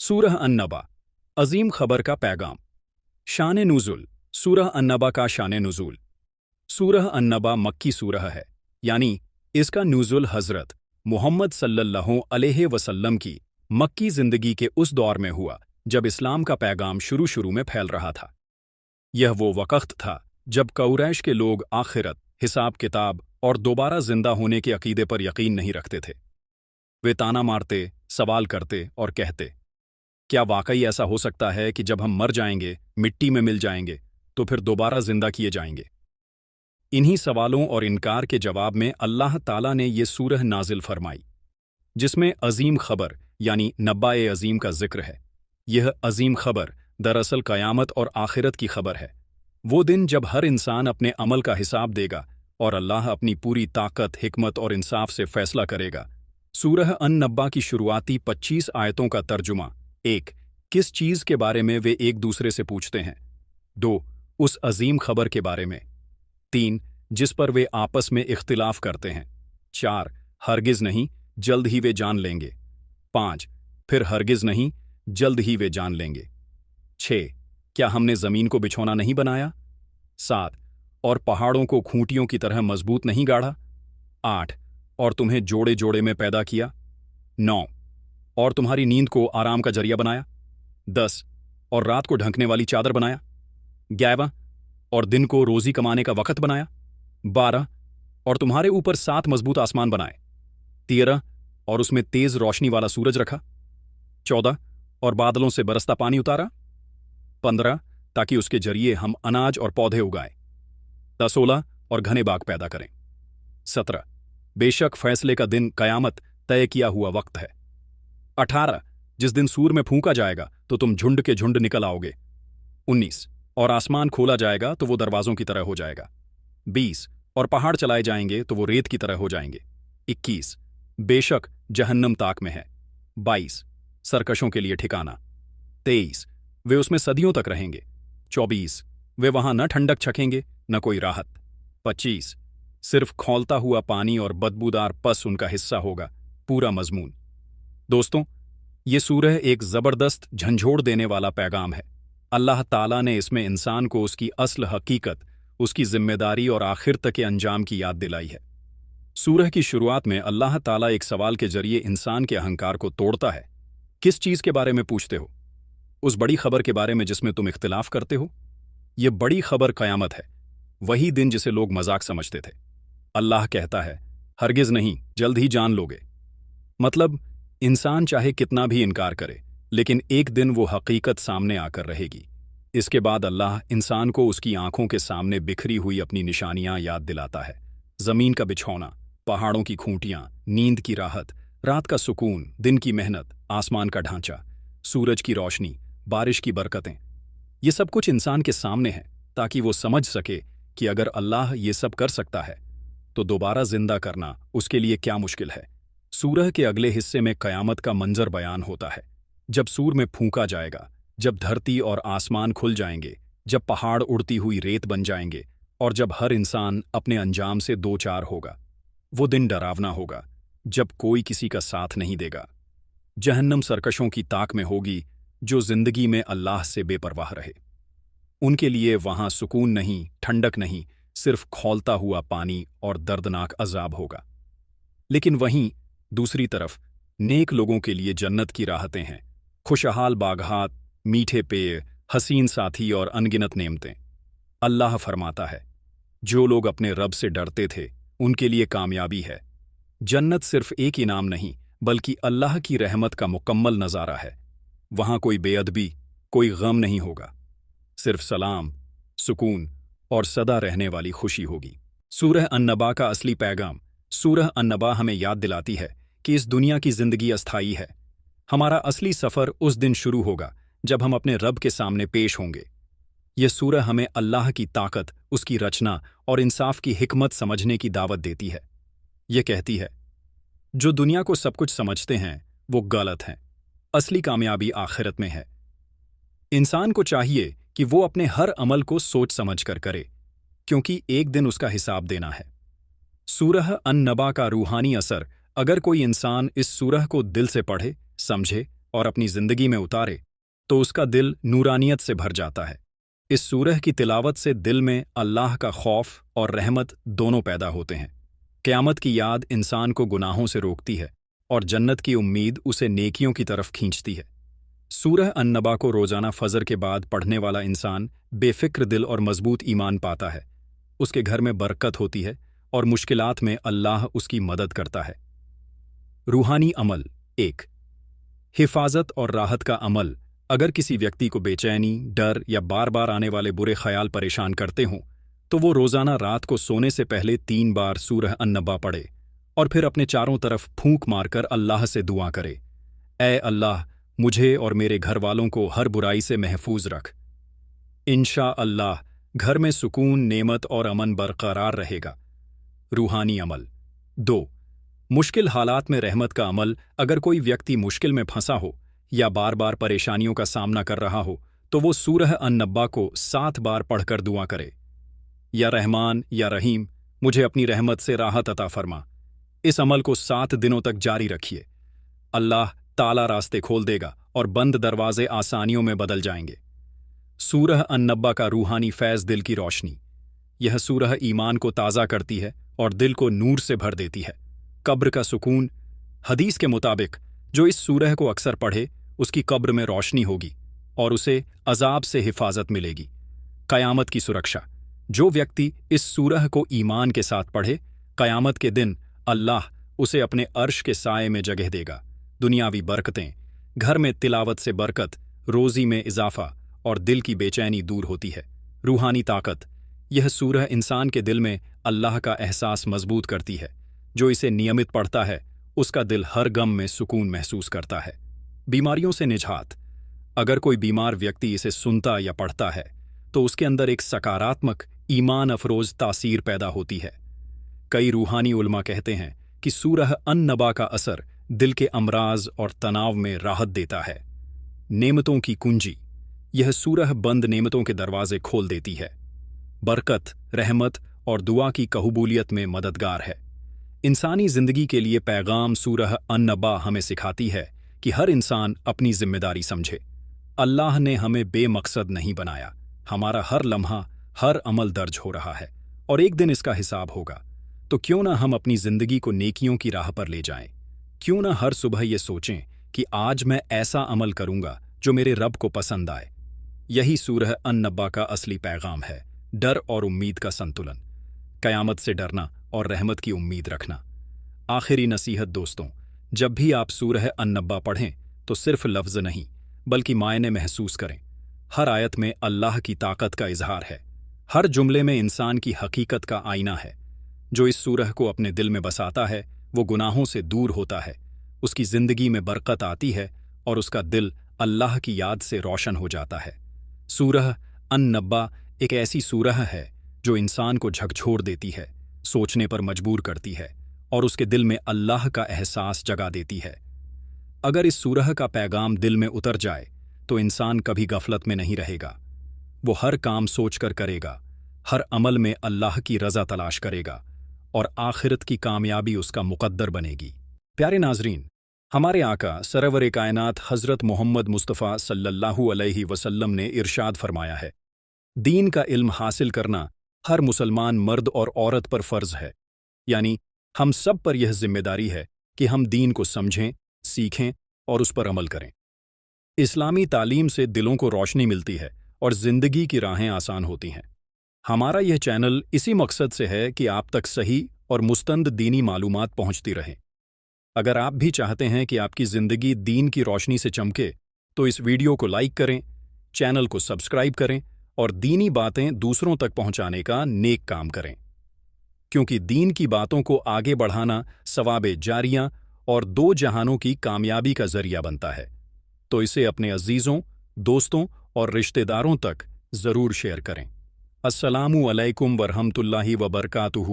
सूरह अन-नबा, अजीम खबर का पैगाम। शान नुज़ुल, सूरह अन-नबा का शान नुज़ुल। सूरह अन-नबा मक्की सूरह है, यानी इसका नुज़ुल हज़रत मुहम्मद सल्लल्लाहु अलैहि वसल्लम की मक्की ज़िंदगी के उस दौर में हुआ जब इस्लाम का पैगाम शुरू में फैल रहा था। यह वो वक़्त था जब कुरैश के लोग आखिरत, हिसाब किताब और दोबारा जिंदा होने के अकीदे पर यकीन नहीं रखते थे। वे ताना मारते, सवाल करते और कहते, क्या वाकई ऐसा हो सकता है कि जब हम मर जाएंगे, मिट्टी में मिल जाएंगे, तो फिर दोबारा जिंदा किए जाएंगे? इन्हीं सवालों और इनकार के जवाब में अल्लाह ताला ने ये सूरह नाजिल फरमाई, जिसमें अजीम खबर यानी नब्बाए अजीम का जिक्र है। यह अजीम खबर दरअसल क़यामत और आखिरत की खबर है, वो दिन जब हर इंसान अपने अमल का हिसाब देगा और अल्लाह अपनी पूरी ताकत, हिकमत और इंसाफ से फैसला करेगा। सूरह अन-नब्बा की शुरुआती 25 आयतों का तर्जुमा: 1. किस चीज़ के बारे में वे एक दूसरे से पूछते हैं। 2. उस अजीम खबर के बारे में। 3. जिस पर वे आपस में इख्तिलाफ करते हैं। 4. हरगिज़ नहीं, जल्द ही वे जान लेंगे। 5. फिर हरगिज़ नहीं, जल्द ही वे जान लेंगे। 6. क्या हमने ज़मीन को बिछौना नहीं बनाया? 7. और पहाड़ों को खूंटियों की तरह मजबूत नहीं गाढ़ा? 8. और तुम्हें जोड़े जोड़े में पैदा किया? 9. और तुम्हारी नींद को आराम का जरिया बनाया? 10. और रात को ढंकने वाली चादर बनाया? 11. और दिन को रोजी कमाने का वक़्त बनाया? 12. और तुम्हारे ऊपर 7 मजबूत आसमान बनाए? 13. और उसमें तेज रोशनी वाला सूरज रखा? 14. और बादलों से बरसता पानी उतारा? 15. ताकि उसके जरिए हम अनाज और पौधे उगाएं? 16. और घने बाग पैदा करें? 17. बेशक फैसले का दिन कयामत तय किया हुआ वक्त है। 18. जिस दिन सूर में फूंका जाएगा तो तुम झुंड के झुंड निकल आओगे। 19. और आसमान खोला जाएगा तो वो दरवाजों की तरह हो जाएगा। 20. और पहाड़ चलाए जाएंगे तो वो रेत की तरह हो जाएंगे। 21. बेशक जहन्नम ताक में है। 22. सरकशों के लिए ठिकाना। 23. वे उसमें सदियों तक रहेंगे। 24. वे वहां न ठंडक छकेंगे न कोई राहत। 25. सिर्फ खौलता हुआ पानी और बदबूदार पस उनका हिस्सा होगा। पूरा मजमून। दोस्तों, ये सूरह एक जबरदस्त झंझोड़ देने वाला पैगाम है। अल्लाह ताला ने इसमें इंसान को उसकी असल हकीकत, उसकी जिम्मेदारी और आखिर तक के अंजाम की याद दिलाई है। सूरह की शुरुआत में अल्लाह ताला एक सवाल के जरिए इंसान के अहंकार को तोड़ता है। किस चीज के बारे में पूछते हो? उस बड़ी खबर के बारे में जिसमें तुम इख्तिलाफ करते हो। यह बड़ी खबर कयामत है, वही दिन जिसे लोग मजाक समझते थे। अल्लाह कहता है, हरगिज़ नहीं, जल्द ही जान लोगे। मतलब इंसान चाहे कितना भी इनकार करे, लेकिन एक दिन वो हकीकत सामने आकर रहेगी। इसके बाद अल्लाह इंसान को उसकी आंखों के सामने बिखरी हुई अपनी निशानियां याद दिलाता है। ज़मीन का बिछौना, पहाड़ों की खूंटियां, नींद की राहत, रात का सुकून, दिन की मेहनत, आसमान का ढांचा, सूरज की रोशनी, बारिश की बरकतें। ये सब कुछ इंसान के सामने है ताकि वो समझ सके कि अगर अल्लाह ये सब कर सकता है तो दोबारा जिंदा करना उसके लिए क्या मुश्किल है। सूरह के अगले हिस्से में कयामत का मंजर बयान होता है, जब सूर में फूंका जाएगा, जब धरती और आसमान खुल जाएंगे, जब पहाड़ उड़ती हुई रेत बन जाएंगे और जब हर इंसान अपने अंजाम से दो चार होगा। वो दिन डरावना होगा जब कोई किसी का साथ नहीं देगा। जहन्नम सरकशों की ताक में होगी जो जिंदगी में अल्लाह से बेपरवाह रहे। उनके लिए वहां सुकून नहीं, ठंडक नहीं, सिर्फ खौलता हुआ पानी और दर्दनाक अजाब होगा। लेकिन वहीं दूसरी तरफ नेक लोगों के लिए जन्नत की राहतें हैं, खुशहाल बागहात, मीठे पेय, हसीन साथी और अनगिनत नेमतें। अल्लाह फरमाता है, जो लोग अपने रब से डरते थे उनके लिए कामयाबी है। जन्नत सिर्फ एक इनाम नहीं बल्कि अल्लाह की रहमत का मुकम्मल नज़ारा है। वहां कोई बेअदबी, कोई गम नहीं होगा, सिर्फ सलाम, सुकून और सदा रहने वाली खुशी होगी। सूरह अन-नबा का असली पैगाम। सूरह अन-नबा हमें याद दिलाती है कि इस दुनिया की जिंदगी अस्थायी है। हमारा असली सफ़र उस दिन शुरू होगा जब हम अपने रब के सामने पेश होंगे। यह सूरह हमें अल्लाह की ताकत, उसकी रचना और इंसाफ की हिकमत समझने की दावत देती है। यह कहती है, जो दुनिया को सब कुछ समझते हैं वो गलत हैं। असली कामयाबी आखिरत में है। इंसान को चाहिए कि वो अपने हर अमल को सोच समझ कर करे, क्योंकि एक दिन उसका हिसाब देना है। सूरह अन-नबा का रूहानी असर। अगर कोई इंसान इस सूरह को दिल से पढ़े, समझे اور اپنی زندگی میں اتارے تو اس کا دل نورانیت سے بھر جاتا ہے۔ اس سورہ کی تلاوت سے دل میں اللہ کا خوف اور رحمت دونوں پیدا ہوتے ہیں۔ قیامت کی یاد انسان کو گناہوں سے روکتی ہے اور جنت کی امید اسے نیکیوں کی طرف کھینچتی ہے۔ سورہ النبا کو روزانہ فجر کے بعد پڑھنے والا انسان بے فکر دل اور مضبوط ایمان پاتا ہے۔ اس کے گھر میں برکت ہوتی ہے اور مشکلات میں اللہ اس کی مدد کرتا ہے۔ روحانی عمل 1۔ حفاظت اور راحت کا عمل۔ اگر کسی ویکتی کو بے چینی، ڈر یا بار بار آنے والے برے خیال پریشان کرتے ہوں تو وہ روزانہ رات کو سونے سے پہلے 3 بار سورہ النبا پڑھے اور پھر اپنے چاروں طرف پھونک مار کر اللہ سے دعا کرے، اے اللہ مجھے اور میرے گھر والوں کو ہر برائی سے محفوظ رکھ۔ انشاءاللہ گھر میں سکون، نعمت اور امن برقرار رہے گا۔ روحانی عمل 2۔ مشکل حالات میں رحمت کا عمل۔ اگر کوئی ویکتی مشکل میں پھنسا ہو یا بار بار پریشانیوں کا سامنا کر رہا ہو تو وہ سورہ النبا کو 7 بار پڑھ کر دعا کرے، یا رحمان یا رحیم مجھے اپنی رحمت سے راحت عطا فرما۔ اس عمل کو 7 دنوں تک جاری رکھیے۔ اللہ تعالی راستے کھول دے گا اور بند دروازے آسانیوں میں بدل جائیں گے۔ سورہ النبا کا روحانی فیض۔ دل کی روشنی۔ یہ سورہ ایمان کو تازہ کرتی ہے اور دل کو نور سے بھر دیتی ہے۔ قبر کا سکون۔ حدیث کے مطابق جو اس سورہ کو اکثر پڑھے اس کی قبر میں روشنی ہوگی اور اسے عذاب سے حفاظت ملے گی۔ قیامت کی سرکشا۔ جو ویکتی اس سورہ کو ایمان کے ساتھ پڑھے، قیامت کے دن اللہ اسے اپنے عرش کے سائے میں جگہ دے گا۔ دنیاوی برکتیں۔ گھر میں تلاوت سے برکت، روزی میں اضافہ اور دل کی بے چینی دور ہوتی ہے۔ روحانی طاقت۔ یہ سورہ انسان کے دل میں اللہ کا احساس مضبوط کرتی ہے۔ جو اسے نیمت پڑھتا ہے اس کا دل ہر غم میں سکون محسوس کرتا ہے۔ بیماریوں سے نجات۔ اگر کوئی بیمار ویکتی اسے سنتا یا پڑھتا ہے تو اس کے اندر ایک سکاراتمک، ایمان افروز تاثیر پیدا ہوتی ہے۔ کئی روحانی علماء کہتے ہیں کہ سورہ النبا کا اثر دل کے امراض اور تناؤ میں راحت دیتا ہے۔ نعمتوں کی کنجی۔ یہ سورہ بند نعمتوں کے دروازے کھول دیتی ہے۔ برکت، رحمت اور دعا کی قبولیت میں مددگار ہے۔ انسانی زندگی کے لیے پیغام سورہ النبا ہمیں سکھاتی ہے کہ ہر انسان اپنی ذمہ داری سمجھے۔ اللہ نے ہمیں بے مقصد نہیں بنایا۔ ہمارا ہر لمحہ، ہر عمل درج ہو رہا ہے اور ایک دن اس کا حساب ہوگا۔ تو کیوں نہ ہم اپنی زندگی کو نیکیوں کی راہ پر لے جائیں؟ کیوں نہ ہر صبح یہ سوچیں کہ آج میں ایسا عمل کروں گا جو میرے رب کو پسند آئے۔ یہی سورہ النبا کا اصلی پیغام ہے، ڈر اور امید کا سنتلن۔ قیامت سے ڈرنا اور رحمت کی امید رکھنا۔ آخری نصیحت دوستوں، جب بھی آپ سورہ النبا پڑھیں تو صرف لفظ نہیں بلکہ معنی محسوس کریں۔ ہر آیت میں اللہ کی طاقت کا اظہار ہے، ہر جملے میں انسان کی حقیقت کا آئینہ ہے۔ جو اس سورہ کو اپنے دل میں بساتا ہے وہ گناہوں سے دور ہوتا ہے، اس کی زندگی میں برکت آتی ہے اور اس کا دل اللہ کی یاد سے روشن ہو جاتا ہے۔ سورہ النبا ایک ایسی سورہ ہے جو انسان کو جھکجھور دیتی ہے، سوچنے پر مجبور کرتی ہے اور اس کے دل میں اللہ کا احساس جگا دیتی ہے۔ اگر اس سورہ کا پیغام دل میں اتر جائے تو انسان کبھی غفلت میں نہیں رہے گا۔ وہ ہر کام سوچ کر کرے گا، ہر عمل میں اللہ کی رضا تلاش کرے گا اور آخرت کی کامیابی اس کا مقدر بنے گی۔ پیارے ناظرین، ہمارے آقا سرور کائنات حضرت محمد مصطفیٰ صلی اللہ علیہ وسلم نے ارشاد فرمایا ہے، دین کا علم حاصل کرنا ہر مسلمان مرد اور عورت پر فرض ہے، یعنی ہم سب پر یہ ذمہ داری ہے کہ ہم دین کو سمجھیں، سیکھیں اور اس پر عمل کریں۔ اسلامی تعلیم سے دلوں کو روشنی ملتی ہے اور زندگی کی راہیں آسان ہوتی ہیں۔ ہمارا یہ چینل اسی مقصد سے ہے کہ آپ تک صحیح اور مستند دینی معلومات پہنچتی رہیں۔ اگر آپ بھی چاہتے ہیں کہ آپ کی زندگی دین کی روشنی سے چمکے تو اس ویڈیو کو لائک کریں، چینل کو سبسکرائب کریں اور دینی باتیں دوسروں تک پہنچانے کا نیک کام کریں، کیونکہ دین کی باتوں کو آگے بڑھانا ثواب جاریہ اور 2 جہانوں کی کامیابی کا ذریعہ بنتا ہے۔ تو اسے اپنے عزیزوں، دوستوں اور رشتہ داروں تک ضرور شیئر کریں۔ السلام علیکم ورحمۃ اللہ وبرکاتہ۔